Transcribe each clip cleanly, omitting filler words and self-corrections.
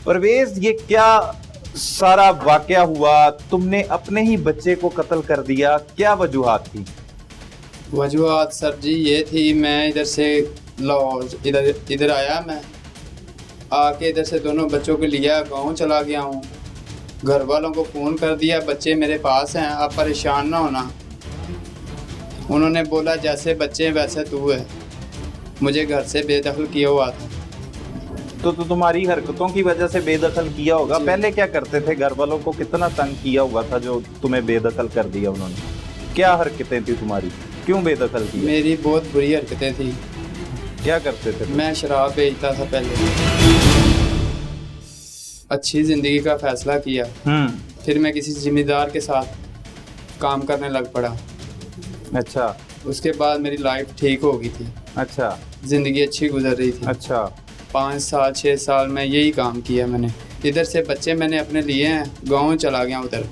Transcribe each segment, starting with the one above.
परवेज, ये क्या सारा वाकया हुआ? तुमने अपने ही बच्चे को कत्ल कर दिया, क्या वजूहात थी? वजूहत सर जी ये थी, मैं इधर से लाहौर इधर इधर आया, मैं आके इधर से दोनों बच्चों को लिया, गांव चला गया हूँ। घर वालों को फ़ोन कर दिया, बच्चे मेरे पास हैं, आप परेशान ना होना। उन्होंने बोला जैसे बच्चे वैसे तू है। मुझे घर से बेदखल किया हुआ था। तो तुम्हारी हरकतों की वजह से बेदखल किया होगा। पहले क्या करते थे? घर वालों को कितना तंग किया हुआ था जो तुम्हें बेदखल कर दिया उन्होंने? क्या हरकतें थी तुम्हारी, क्यों बेदखल की? मेरी बहुत बुरी हरकतें थी। क्या करते थे? मैं शराब बेचता था पहले। अच्छी ज़िंदगी का फैसला किया, फिर मैं किसी जिम्मेदार के साथ काम करने लग पड़ा। अच्छा। उसके बाद मेरी लाइफ ठीक हो गई थी। अच्छा। ज़िंदगी अच्छी गुजर रही थी। अच्छा। 5 साल 6 साल में यही काम किया मैंने। इधर से बच्चे मैंने अपने लिए हैं, गांव चला गया उधर।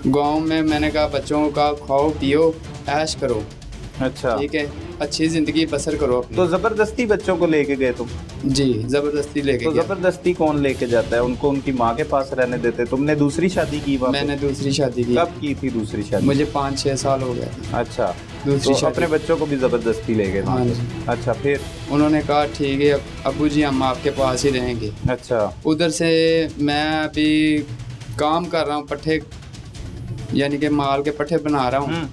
गांव में मैंने कहा बच्चों का खाओ पियो ऐश करो। अच्छा। ठीक है, अच्छी ज़िंदगी बसर करो अपनी। तो जबरदस्ती बच्चों को लेके गए तुम? जी, ज़बरदस्ती लेके तो गया। जबरदस्ती कौन लेके जाता है? उनको उनकी माँ के पास रहने देते? तुमने दूसरी शादी की वहाँ पे? मैंने दूसरी शादी की। कब की थी दूसरी शादी? मुझे 5-6 साल हो गए। अच्छा, दूसरी तो शादी। अपने बच्चों को भी जबरदस्ती ले गए वहाँ हाँ पे? जी। अच्छा, फिर? उन्होंने कहा ठीक है अब्बू जी हम आपके पास ही रहेंगे। अच्छा। उधर से मैं अभी काम कर रहा हूँ, पट्ठे यानी कि माल के पट्ठे बना रहा हूँ,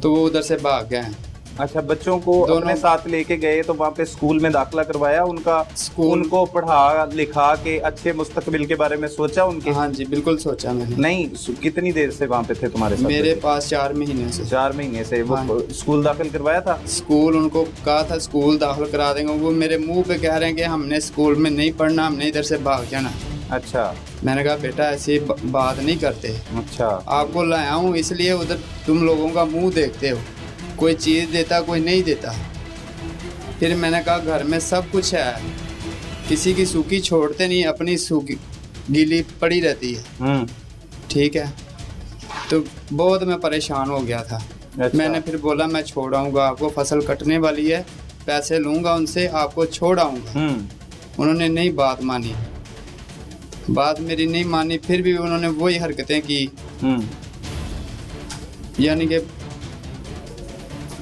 तो वो उधर से भाग गए हैं। अच्छा, बच्चों को दोनों अपने साथ लेके गए तो वहाँ पे स्कूल में दाखिला करवाया उनका? स्कूल उनको पढ़ा लिखा के अच्छे मुस्तकबिल के बारे में सोचा उनके? हाँ जी, बिल्कुल सोचा मैंने। नहीं, कितनी देर से वहाँ पे थे तुम्हारे साथ? मेरे पास 4 महीने से। 4 महीने से। वो हाँ। स्कूल दाखिल करवाया था? स्कूल उनको कहा था स्कूल दाखिल करा देंगे, वो मेरे मुंह पे कह रहे हैं कि हमने स्कूल में नहीं पढ़ना, हमने इधर से भाग जाना। अच्छा। मैंने कहा बेटा ऐसी बात नहीं करते। अच्छा। आपको लाया हूँ इसलिए उधर तुम लोगों का मुंह देखते हो, कोई चीज़ देता कोई नहीं देता। फिर मैंने कहा घर में सब कुछ है, किसी की सूखी छोड़ते नहीं, अपनी सूखी गीली पड़ी रहती है। ठीक है, तो बहुत मैं परेशान हो गया था। अच्छा। मैंने फिर बोला मैं छोड़ आऊँगा, आपको फसल कटने वाली है, पैसे लूँगा उनसे, आपको छोड़ आऊँगा। उन्होंने नहीं बात मानी, बात मेरी नहीं मानी, फिर भी उन्होंने वही हरकतें की। यानी कि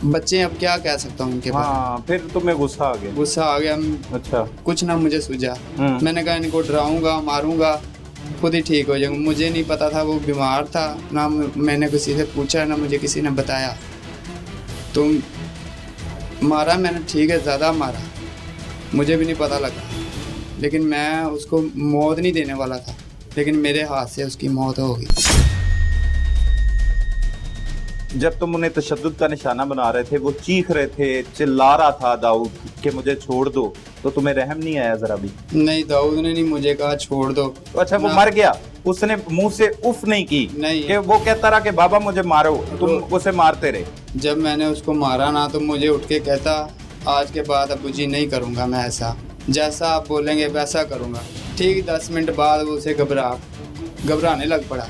बच्चे अब क्या कह सकता हूँ उनके हाँ, फिर तुम्हें गुस्सा आ गया? गुस्सा आ गया। अच्छा। कुछ ना मुझे सूझा। मैंने कहा इनको डराऊंगा मारूंगा, खुद ही ठीक हो जाएंगे। मुझे नहीं पता था वो बीमार था, ना मैंने किसी से पूछा, ना मुझे किसी ने बताया। तो मारा मैंने, ठीक है, ज़्यादा मारा, मुझे भी नहीं पता लगा, लेकिन मैं उसको मौत नहीं देने वाला था, लेकिन मेरे हाथ से उसकी मौत हो गई। जब तुम उन्हें तशद्दुद का निशाना बना रहे थे, वो चीख रहे थे, चिल्ला रहा था दाऊद कि मुझे छोड़ दो, तो तुम्हें रहम नहीं आया जरा भी? नहीं, दाऊद ने नहीं मुझे कहा छोड़ दो। अच्छा, वो मर गया, उसने मुंह से उफ नहीं की? नहीं, कि वो कहता रहा कि बाबा मुझे मारो, तुम उसे मारते रहे? जब मैंने उसको मारा ना, तो मुझे उठ के कहता आज के बाद अब्बू जी नहीं करूँगा मैं ऐसा, जैसा आप बोलेंगे वैसा करूँगा। ठीक 10 मिनट बाद वो उसे घबराने लग पड़ा।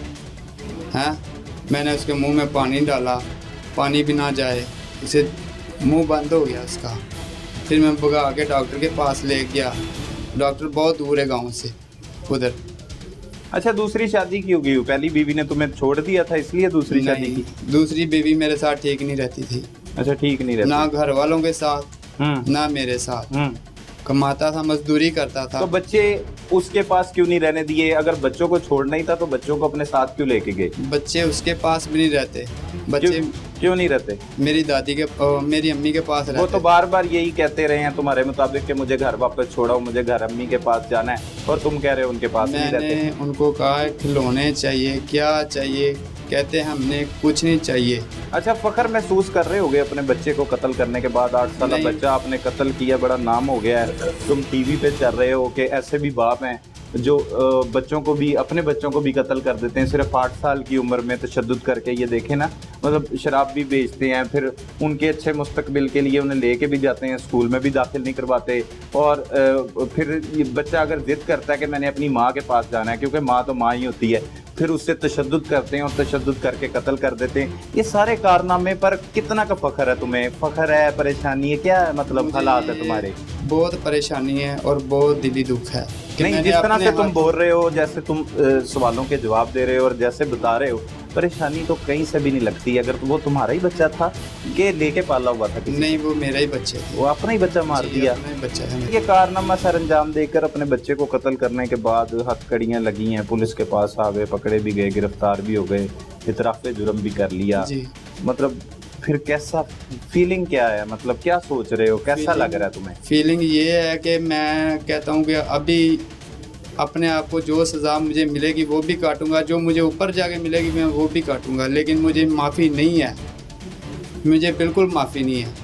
हैं, मैंने उसके मुंह में पानी डाला, पानी भी ना जाए, उसे मुंह बंद हो गया उसका। फिर मैं भगा के डॉक्टर के पास ले गया। डॉक्टर बहुत दूर है गांव से उधर। अच्छा, दूसरी शादी क्यों की? पहली बीवी ने तुम्हें छोड़ दिया था इसलिए दूसरी शादी की? दूसरी बीवी मेरे साथ ठीक नहीं रहती थी। अच्छा, ठीक नहीं रहती? ना घर वालों के साथ, ना मेरे साथ। कमाता था, मजदूरी करता था। तो बच्चे उसके पास क्यों नहीं रहने दिए? अगर बच्चों को छोड़ना ही था तो बच्चों को अपने साथ क्यों लेके गए? बच्चे उसके पास भी नहीं रहते। बच्चे क्यों नहीं रहते? मेरी दादी के मेरी अम्मी के पास रहते। वो तो बार बार यही कहते रहे हैं तुम्हारे मुताबिक कि मुझे घर वापस छोड़ो, मुझे घर अम्मी के पास जाना है, और तुम कह रहे हो उनके पास नहीं रहते। मैंने उनको कहा खिलौने चाहिए, क्या चाहिए, कहते हैं हमने कुछ नहीं चाहिए। अच्छा, फख्र महसूस कर रहे होगे अपने बच्चे को कत्ल करने के बाद? 8 साल बच्चा आपने कत्ल किया, बड़ा नाम हो गया है, तुम टीवी पे चल रहे हो कि ऐसे भी बाप हैं जो बच्चों को भी, अपने बच्चों को भी कत्ल कर देते हैं सिर्फ 8 साल की उम्र में तशद्दुद करके। ये देखें ना, मतलब शराब भी बेचते हैं, फिर उनके अच्छे मुस्तकबिल के लिए उन्हें लेके भी जाते हैं, स्कूल में भी दाखिल नहीं करवाते, और फिर बच्चा अगर जिद करता है कि मैंने अपनी माँ के पास जाना है, क्योंकि माँ तो माँ ही होती है, फिर उससे तशद्दुद करते हैं और तशद्दुद करके कत्ल कर देते हैं। ये सारे कारनामे पर कितना का फख्र है तुम्हें? फख्र है, परेशानी है, क्या है, मतलब मुझे हालात है तुम्हारे? बहुत परेशानी है और बहुत दिली दुख है कि नहीं, मैंने जिस तरह अपने से तुम हाथ- बोल रहे हो, जैसे तुम सवालों के जवाब दे रहे हो और जैसे बता रहे हो, परेशानी तो कहीं से भी नहीं लगती। अगर वो तुम्हारा ही बच्चा था कि लेके पाला हुआ था किसी? नहीं, वो मेरा ही बच्चे थे। वो अपना ही बच्चा मार जी, दिया। अपना ही बच्चा है मेरा। ये कारनामा सर अंजाम देकर अपने बच्चे को कत्ल करने के बाद हथकड़ियाँ लगी हैं, पुलिस के पास आ गए, पकड़े भी गए, गिरफ्तार भी हो गए, इतराफ़े जुर्म भी कर लिया। जी, मतलब फिर कैसा फीलिंग क्या है, मतलब क्या सोच रहे हो, कैसा लग रहा है तुम्हें? फीलिंग ये है कि मैं कहता हूँ कि अभी अपने आप को जो सज़ा मुझे मिलेगी वो भी काटूंगा, जो मुझे ऊपर जाके मिलेगी मैं वो भी काटूंगा, लेकिन मुझे माफ़ी नहीं है, मुझे बिल्कुल माफ़ी नहीं है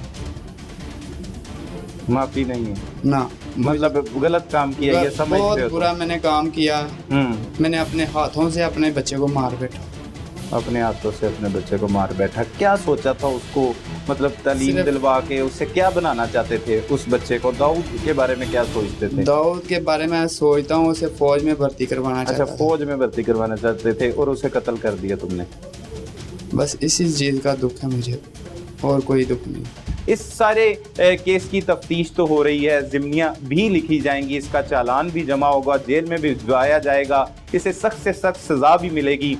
माफी नहीं है, ना। मतलब गलत काम किया, ये समझ बहुत रहे हो बुरा मैंने काम किया। तुम? मैंने अपने हाथों से अपने बच्चे को मार बैठा। अपने हाथों से अपने बच्चे को मार बैठा। क्या सोचा था उसको, मतलब तालीम सिर्फ- दिलवा के उससे क्या बनाना चाहते थे उस बच्चे को? दाऊद के बारे में क्या सोचते थे? दाऊद के बारे में सोचता हूँ उसे फौज में भर्ती करवाना अच्छा, चाहता था। फौज में भर्ती करवाना चाहते थे और उसे कत्ल कर दिया तुमने। बस इसी चीज़ का दुख है मुझे, और कोई दुख नहीं। इस सारे केस की तफ्तीश तो हो रही है, ज़िम्नियाँ भी लिखी जाएंगी, इसका चालान भी जमा होगा, जेल में भी भिजवाया जाएगा, इसे सख्त से सख्त सज़ा भी मिलेगी।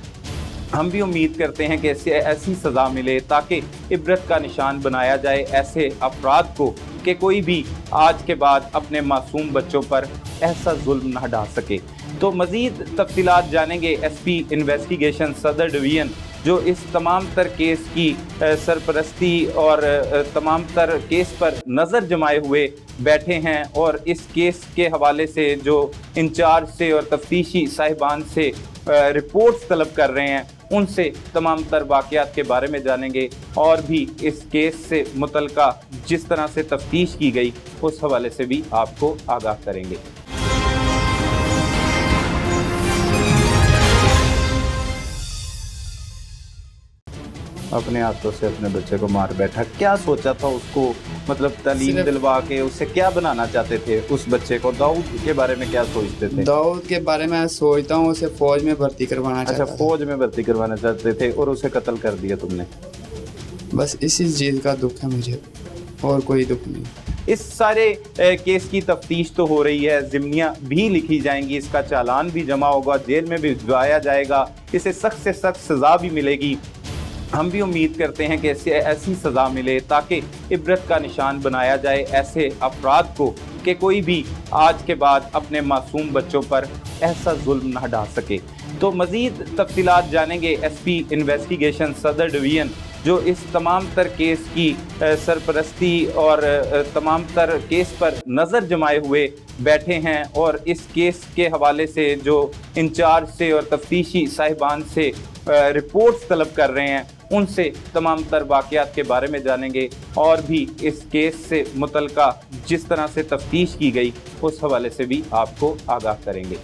हम भी उम्मीद करते हैं कि ऐसी सज़ा मिले ताकि इबरत का निशान बनाया जाए ऐसे अफराद को कि कोई भी आज के बाद अपने मासूम बच्चों पर ऐसा जुल्म ना ढा सके। तो मज़ीद तफसीलात जानेंगे SP इन्वेस्टिगेशन सदर डिवीज़न, जो इस तमाम तर केस की सरपरस्ती और तमाम तर केस पर नज़र जमाए हुए बैठे हैं और इस केस के हवाले से जो इंचार्ज से और तफ्तीशी साहिबान से रिपोर्ट्स तलब कर रहे हैं, उनसे तमाम तर वाक़यात के बारे में जानेंगे और भी इस केस से मुतल्लिका जिस तरह से तफ्तीश की गई उस हवाले से भी आपको आगाह करेंगे। अपने हाथों से अपने बच्चे को मार बैठा। क्या सोचा था उसको, मतलब तालीम सिर्फ- दिलवा के उससे क्या बनाना चाहते थे उस बच्चे को? दाऊद के बारे में क्या सोचते थे? दाऊद के बारे में सोचता हूँ उसे फौज में भर्ती करवाना अच्छा, चाहता था। फौज में भर्ती करवाना चाहते थे और उसे कत्ल कर दिया तुमने। बस इसी चीज़ का दुख है मुझे, और कोई दुख नहीं। इस सारे केस की तफ्तीश तो हो रही है, ज़िम्नियाँ भी लिखी जाएंगी, इसका चालान भी जमा होगा, जेल में भी भिजवाया जाएगा, इसे सख्त से सख्त सज़ा भी मिलेगी। हम भी उम्मीद करते हैं कि ऐसी सज़ा मिले ताकि इबरत का निशान बनाया जाए ऐसे अफराद को कि कोई भी आज के बाद अपने मासूम बच्चों पर ऐसा जुल्म ना ढा सके। तो मज़ीद तफसीलात जानेंगे SP इन्वेस्टिगेशन सदर डिवीज़न, जो इस तमाम तर केस की सरपरस्ती और तमाम तर केस पर नज़र जमाए हुए बैठे हैं और इस केस के हवाले से जो इंचार्ज से और तफ्तीशी साहिबान से रिपोर्ट्स तलब कर रहे हैं, उनसे तमाम तर वाक़यात के बारे में जानेंगे और भी इस केस से मुतल्लिका जिस तरह से तफ्तीश की गई उस हवाले से भी आपको आगाह करेंगे।